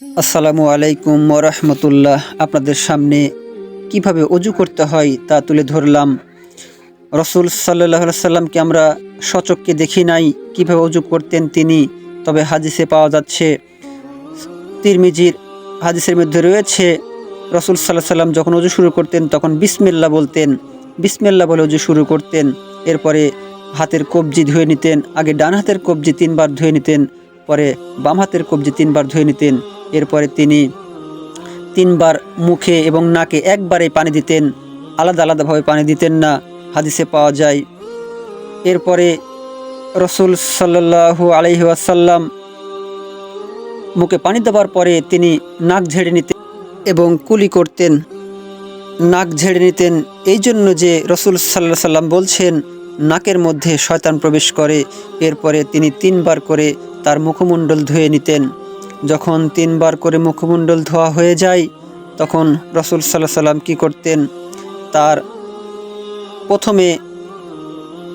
আসসালামু আলাইকুম ওরহমতুল্লাহ। আপনাদের সামনে কিভাবে অজু করতে হয় তা তুলে ধরলাম। রসুল সাল্লাল্লাহু আলাইহি সাল্লামকে আমরা সচক্ষে দেখি নাই কিভাবে অজু করতেন তিনি, তবে হাদিসে পাওয়া যাচ্ছে। তিরমিজির হাদিসের মধ্যে রয়েছে রসুল সাল্লাল্লাহু আলাইহি সাল্লাম যখন অজু শুরু করতেন তখন বিসমিল্লাহ বলতেন, বিসমিল্লাহ বলে অজু শুরু করতেন। এরপরে হাতের কবজি ধুয়ে নিতেন। আগে ডান হাতের কবজি 3 বার ধুয়ে নিতেন, পরে বাম হাতের কবজি 3 বার ধুয়ে নিতেন। এরপরে তিনি 3 বার মুখে এবং নাকে একবারে পানি দিতেন, আলাদা আলাদাভাবে পানি দিতেন না, হাদিসে পাওয়া যায়। এরপরে রসুল সাল্লাল্লাহু আলাইহি ওয়াসাল্লাম মুখে পানি দেওয়ার পরে তিনি নাক ঝেড়ে নিতেন এবং কুলি করতেন। নাক ঝেড়ে নিতেন এই জন্য যে রসুল সাল্লাল্লাহু সাল্লাম বলছেন নাকের মধ্যে শয়তান প্রবেশ করে। এরপরে তিনি 3 বার করে তার মুখমণ্ডল ধুয়ে নিতেন। যখন 3 বার করে মুখমণ্ডল ধোয়া হয়ে যায় তখন রসুল সাল্লাল্লাহু সাল্লাম কী করতেন, তার প্রথমে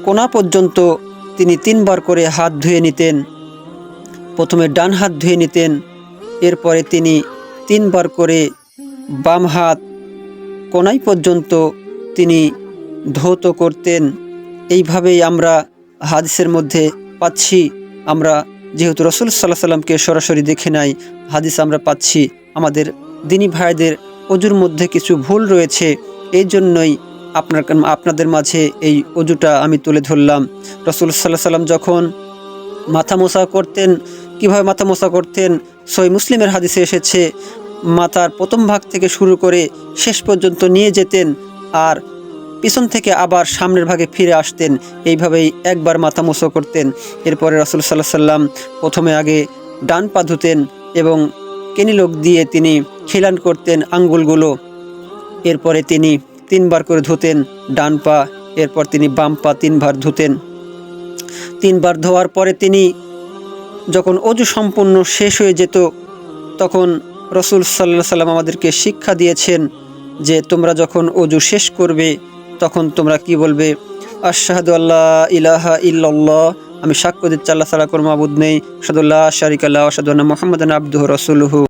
কোনা পর্যন্ত তিনি 3 বার করে হাত ধুয়ে নিতেন। প্রথমে ডান হাত ধুয়ে নিতেন, এরপরে তিনি 3 বার করে বাম হাত কোনাই পর্যন্ত তিনি ধৌত করতেন। এইভাবেই আমরা হাদিসের মধ্যে পাচ্ছি। আমরা যেহেতু রসুল সাল্লাল্লাহু সাল্লামকে সরাসরি দেখে নাই, হাদিস আমরা পাচ্ছি। আমাদের দিনী ভাইদের অজুর মধ্যে কিছু ভুল রয়েছে, এই জন্যই আপনাদের মাঝে এই অজুটা আমি তুলে ধরলাম। রসুল সাল্লাল্লাহু সাল্লাম যখন মাথা মোছা করতেন, কিভাবে মাথা মোছা করতেন, সহিহ মুসলিমের হাদিসে এসেছে মাথার প্রথম ভাগ থেকে শুরু করে শেষ পর্যন্ত নিয়ে যেতেন আর পিছন থেকে আবার সামনের ভাগে ফিরে আসতেন। এইভাবেই একবার মাথা মোছা করতেন। এরপরে রাসূল সাল্লাল্লাহু আলাইহি ওয়াসাল্লাম প্রথমে আগে ডান পা ধুতেন এবং কেনিলোক দিয়ে তিনি খিলান করতেন আঙ্গুলগুলো। এরপরে তিনি 3 বার করে ধুতেন ডান পা, এরপর তিনি বাম পা 3 বার ধুতেন। 3 বার ধোয়ার পরে তিনি যখন অজু সম্পূর্ণ শেষ হয়ে যেত তখন রসুল সাল্লাল্লাহু আলাইহি ওয়াসাল্লাম আমাদেরকে শিক্ষা দিয়েছেন যে তোমরা যখন অজু শেষ করবে তখন তোমরা কি বলবে, আশহাদু আল্লা ইলাহা ইল্লাল্লাহ, আমি সাক্ষ্য দিচ্ছি আল্লাহ ছাড়া কোনো মাবুদ নেই, আশহাদু আল্লা শারিকা লাহু ওয়া আশহাদু আন্না মুহাম্মাদান আবদুহু রাসূলুহু।